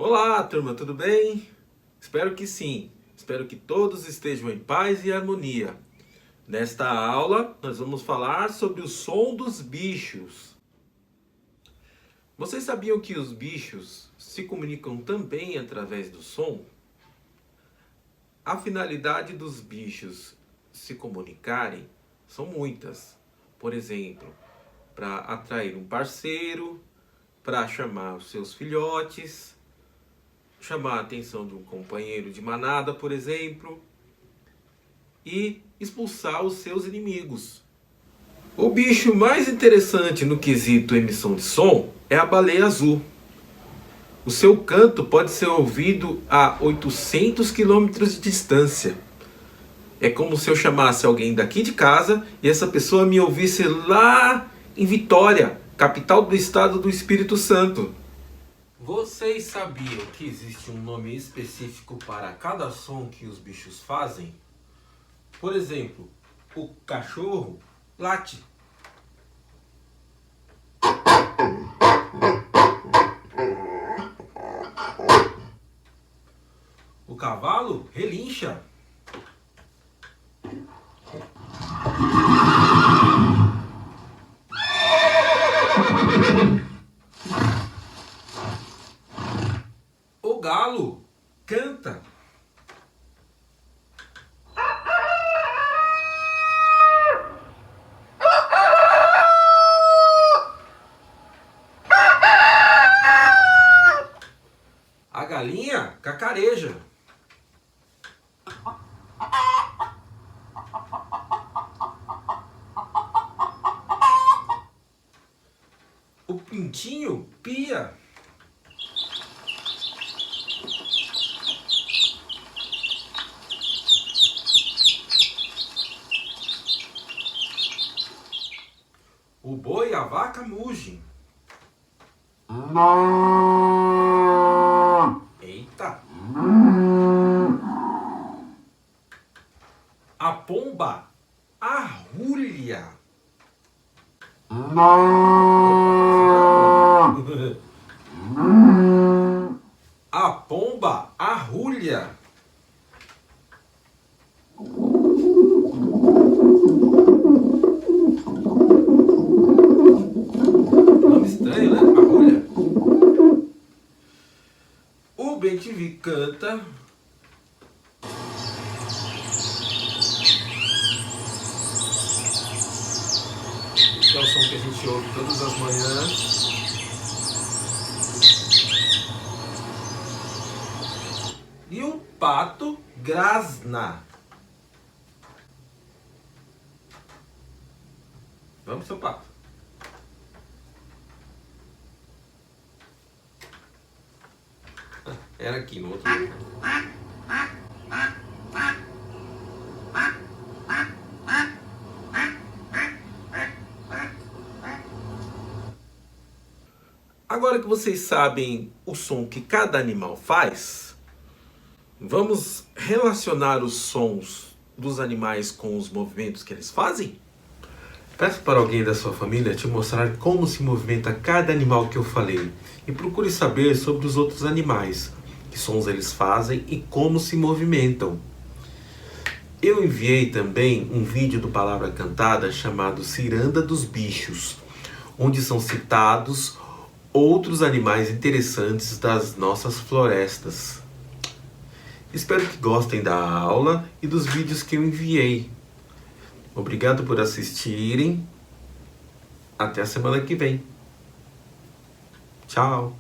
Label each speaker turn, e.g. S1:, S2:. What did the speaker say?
S1: Olá, turma, tudo bem? Espero que sim. Espero que todos estejam em paz e harmonia. Nesta aula, nós vamos falar sobre o som dos bichos. Vocês sabiam que os bichos se comunicam também através do som? A finalidade dos bichos se comunicarem são muitas. Por exemplo, para atrair um parceiro, para chamar os seus filhotes, chamar a atenção de um companheiro de manada, por exemplo, e expulsar os seus inimigos. O bicho mais interessante no quesito emissão de som é a baleia azul. O seu canto pode ser ouvido a 800 quilômetros de distância. É como se eu chamasse alguém daqui de casa e essa pessoa me ouvisse lá em Vitória, capital do estado do Espírito Santo. Vocês sabiam que existe um nome específico para cada som que os bichos fazem? Por exemplo, o cachorro late. O cavalo relincha. O galo canta. A galinha cacareja. O pintinho pia. O boi e a vaca mugem. Eita! A pomba arrulha. A pomba arrulha. Nome estranho, né? Arrulha. O bem-te-vi canta. Esse é o som que a gente ouve todas as manhãs. E o pato grasna. Vamos, seu pato. Era aqui no outro lugar. Agora que vocês sabem o som que cada animal faz, vamos relacionar os sons dos animais com os movimentos que eles fazem? Peça para alguém da sua família te mostrar como se movimenta cada animal que eu falei e procure saber sobre os outros animais, que sons eles fazem e como se movimentam. Eu enviei também um vídeo do Palavra Cantada chamado Ciranda dos Bichos, onde são citados outros animais interessantes das nossas florestas. Espero que gostem da aula e dos vídeos que eu enviei. Obrigado por assistirem. Até a semana que vem. Tchau.